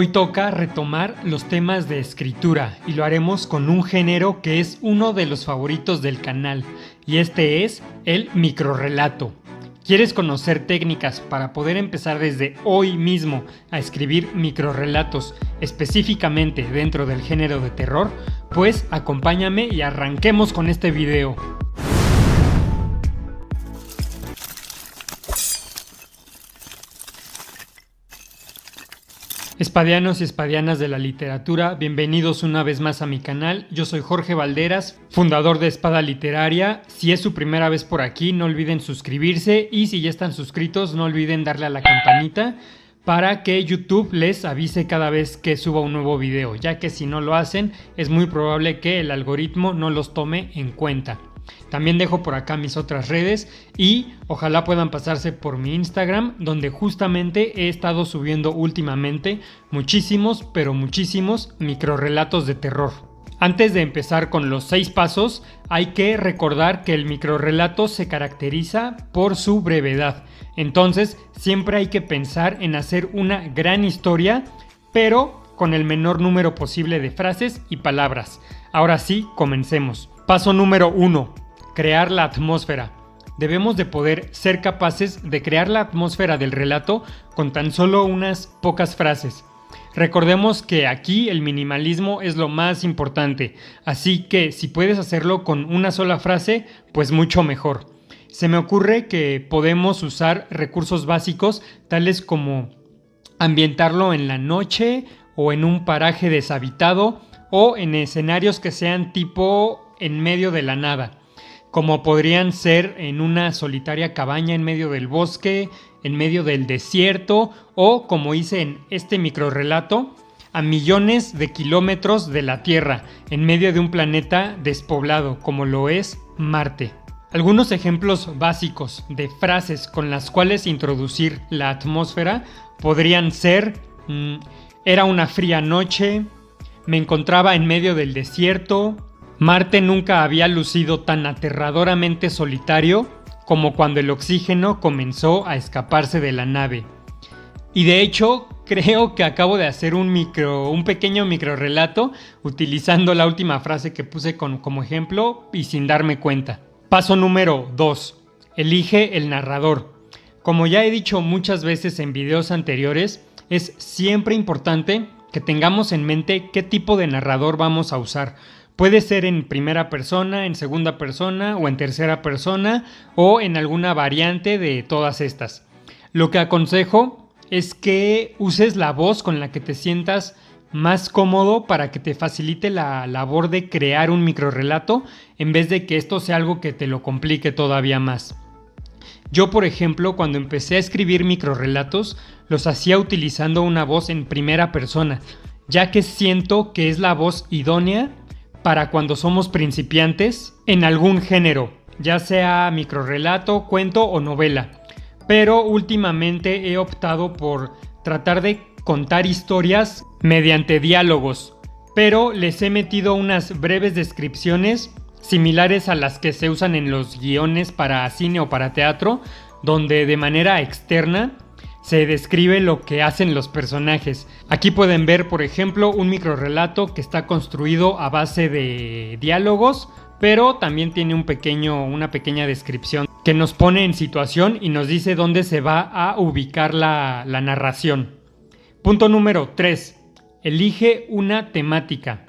Hoy toca retomar los temas de escritura y lo haremos con un género que es uno de los favoritos del canal y este es el microrrelato. ¿Quieres conocer técnicas para poder empezar desde hoy mismo a escribir microrrelatos específicamente dentro del género de terror? Pues acompáñame y arranquemos con este video. Espadianos y espadianas de la literatura, bienvenidos una vez más a mi canal. Yo soy Jorge Valderas, fundador de Espada Literaria. Si es su primera vez por aquí, no olviden suscribirse y si ya están suscritos, no olviden darle a la campanita para que YouTube les avise cada vez que suba un nuevo video, ya que si no lo hacen, es muy probable que el algoritmo no los tome en cuenta. También dejo por acá mis otras redes y ojalá puedan pasarse por mi Instagram, donde justamente he estado subiendo últimamente muchísimos microrrelatos de terror. Antes de empezar con los 6 pasos, hay que recordar que el microrrelato se caracteriza por su brevedad. Entonces, siempre hay que pensar en hacer una gran historia, pero con el menor número posible de frases y palabras. Ahora sí, comencemos. Paso número 1. Crear la atmósfera. Debemos de poder ser capaces de crear la atmósfera del relato con tan solo unas pocas frases. Recordemos que aquí el minimalismo es lo más importante, así que si puedes hacerlo con una sola frase, pues mucho mejor. Se me ocurre que podemos usar recursos básicos tales como ambientarlo en la noche o en un paraje deshabitado o en escenarios que sean tipo en medio de la nada, como podrían ser en una solitaria cabaña en medio del bosque, en medio del desierto o, como hice en este microrrelato, a millones de kilómetros de la Tierra, en medio de un planeta despoblado como lo es Marte. Algunos ejemplos básicos de frases con las cuales introducir la atmósfera podrían ser: era una fría noche, me encontraba en medio del desierto, Marte nunca había lucido tan aterradoramente solitario como cuando el oxígeno comenzó a escaparse de la nave. Y de hecho, creo que acabo de hacer un pequeño microrrelato utilizando la última frase que puse como ejemplo y sin darme cuenta. Paso número 2. Elige el narrador. Como ya he dicho muchas veces en videos anteriores, es siempre importante que tengamos en mente qué tipo de narrador vamos a usar. Puede ser en primera persona, en segunda persona o en tercera persona o en alguna variante de todas estas. Lo que aconsejo es que uses la voz con la que te sientas más cómodo para que te facilite la labor de crear un microrrelato en vez de que esto sea algo que te lo complique todavía más. Yo, por ejemplo, cuando empecé a escribir microrrelatos, los hacía utilizando una voz en primera persona, ya que siento que es la voz idónea para cuando somos principiantes en algún género, ya sea microrrelato, cuento o novela. Pero últimamente he optado por tratar de contar historias mediante diálogos, pero les he metido unas breves descripciones similares a las que se usan en los guiones para cine o para teatro, donde de manera externa se describe lo que hacen los personajes. Aquí pueden ver, por ejemplo, un microrrelato que está construido a base de diálogos, pero también tiene una pequeña descripción que nos pone en situación y nos dice dónde se va a ubicar la narración. Punto número 3. Elige una temática.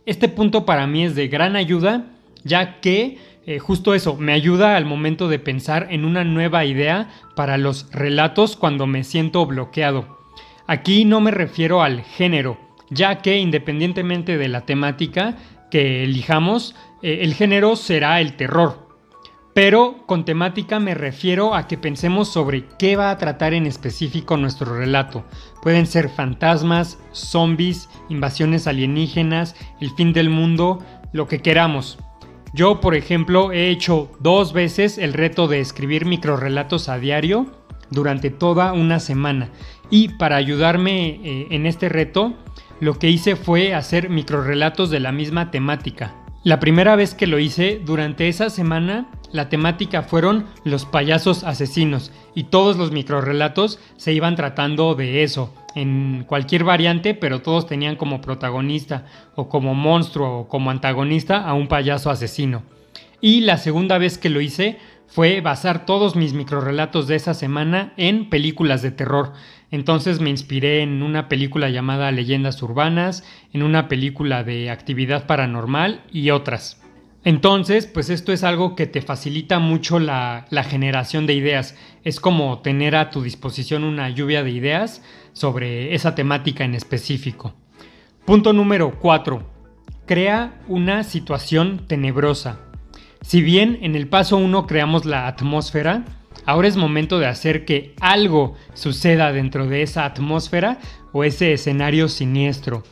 Este punto para mí es de gran ayuda, ya que justo eso, me ayuda al momento de pensar en una nueva idea para los relatos cuando me siento bloqueado. Aquí no me refiero al género, ya que independientemente de la temática que elijamos, el género será el terror. Pero con temática me refiero a que pensemos sobre qué va a tratar en específico nuestro relato. Pueden ser fantasmas, zombies, invasiones alienígenas, el fin del mundo, lo que queramos. Yo, por ejemplo, he hecho 2 veces el reto de escribir microrrelatos a diario durante toda una semana. Y para ayudarme en este reto, lo que hice fue hacer microrrelatos de la misma temática. La primera vez que lo hice, durante esa semana, la temática fueron los payasos asesinos y todos los microrrelatos se iban tratando de eso, en cualquier variante, pero todos tenían como protagonista o como monstruo o como antagonista a un payaso asesino. Y la segunda vez que lo hice fue basar todos mis microrelatos de esa semana en películas de terror. Entonces me inspiré en una película llamada Leyendas Urbanas, en una película de actividad paranormal y otras. Entonces, pues esto es algo que te facilita mucho la generación de ideas. Es como tener a tu disposición una lluvia de ideas sobre esa temática en específico. Punto número 4. Crea una situación tenebrosa. Si bien en el paso 1 creamos la atmósfera, ahora es momento de hacer que algo suceda dentro de esa atmósfera o ese escenario siniestro.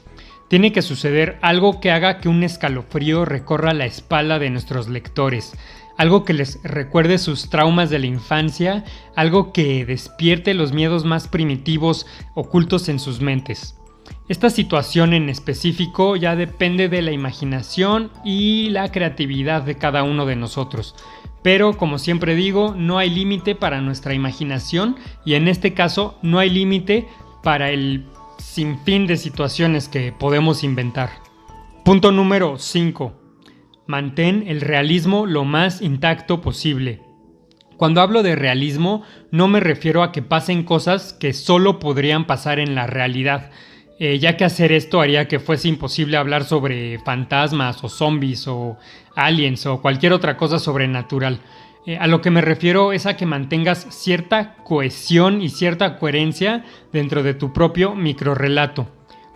Tiene que suceder algo que haga que un escalofrío recorra la espalda de nuestros lectores, algo que les recuerde sus traumas de la infancia, algo que despierte los miedos más primitivos ocultos en sus mentes. Esta situación en específico ya depende de la imaginación y la creatividad de cada uno de nosotros. Pero como siempre digo, no hay límite para nuestra imaginación y en este caso no hay límite para el sinfín de situaciones que podemos inventar. Punto número 5. Mantén el realismo lo más intacto posible. Cuando hablo de realismo, no me refiero a que pasen cosas que solo podrían pasar en la realidad, ya que hacer esto haría que fuese imposible hablar sobre fantasmas o zombies o aliens o cualquier otra cosa sobrenatural. A lo que me refiero es a que mantengas cierta cohesión y cierta coherencia dentro de tu propio microrrelato.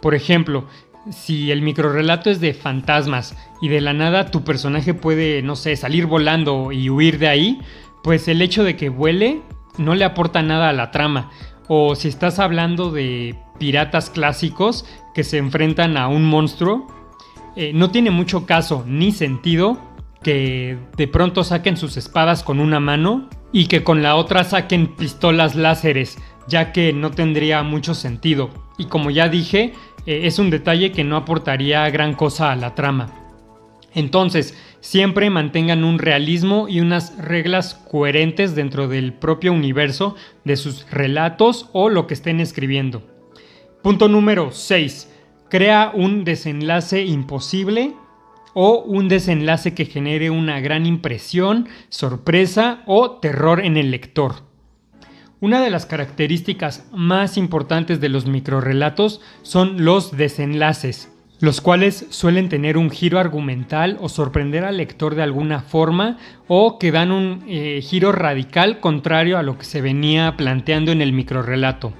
Por ejemplo, si el microrrelato es de fantasmas y de la nada tu personaje puede, no sé, salir volando y huir de ahí, pues el hecho de que vuele no le aporta nada a la trama. O si estás hablando de piratas clásicos que se enfrentan a un monstruo, no tiene mucho caso ni sentido que de pronto saquen sus espadas con una mano y que con la otra saquen pistolas láseres, ya que no tendría mucho sentido. Y como ya dije, es un detalle que no aportaría gran cosa a la trama. Entonces, siempre mantengan un realismo y unas reglas coherentes dentro del propio universo de sus relatos o lo que estén escribiendo. Punto número 6. Crea un desenlace imposible o un desenlace que genere una gran impresión, sorpresa o terror en el lector. Una de las características más importantes de los microrrelatos son los desenlaces, los cuales suelen tener un giro argumental o sorprender al lector de alguna forma o que dan un giro radical contrario a lo que se venía planteando en el microrrelato.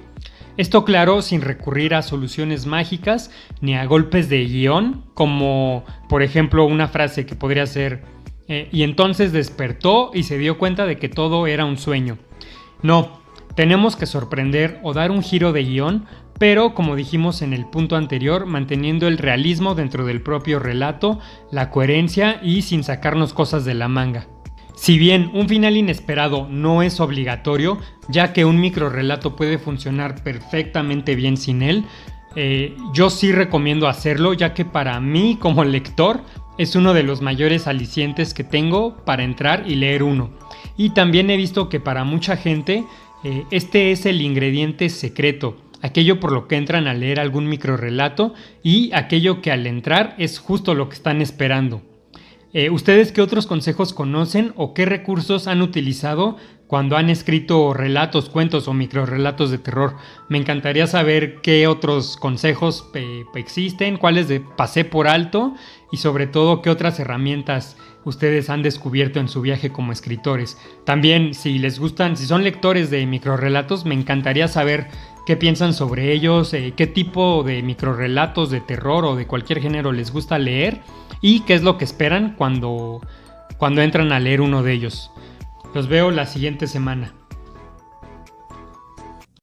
Esto claro, sin recurrir a soluciones mágicas ni a golpes de guión, como por ejemplo una frase que podría ser y entonces despertó y se dio cuenta de que todo era un sueño. No, tenemos que sorprender o dar un giro de guión, pero como dijimos en el punto anterior, manteniendo el realismo dentro del propio relato, la coherencia y sin sacarnos cosas de la manga. Si bien un final inesperado no es obligatorio, ya que un microrrelato puede funcionar perfectamente bien sin él, yo sí recomiendo hacerlo, ya que para mí como lector es uno de los mayores alicientes que tengo para entrar y leer uno. Y también he visto que para mucha gente este es el ingrediente secreto, aquello por lo que entran a leer algún microrrelato y aquello que al entrar es justo lo que están esperando. ¿Ustedes qué otros consejos conocen o qué recursos han utilizado cuando han escrito relatos, cuentos o microrrelatos de terror? Me encantaría saber qué otros consejos existen, cuáles pasé por alto y sobre todo qué otras herramientas ustedes han descubierto en su viaje como escritores. También si les gustan, si son lectores de microrrelatos, me encantaría saber qué piensan sobre ellos, qué tipo de microrrelatos de terror o de cualquier género les gusta leer y qué es lo que esperan cuando entran a leer uno de ellos. Los veo la siguiente semana.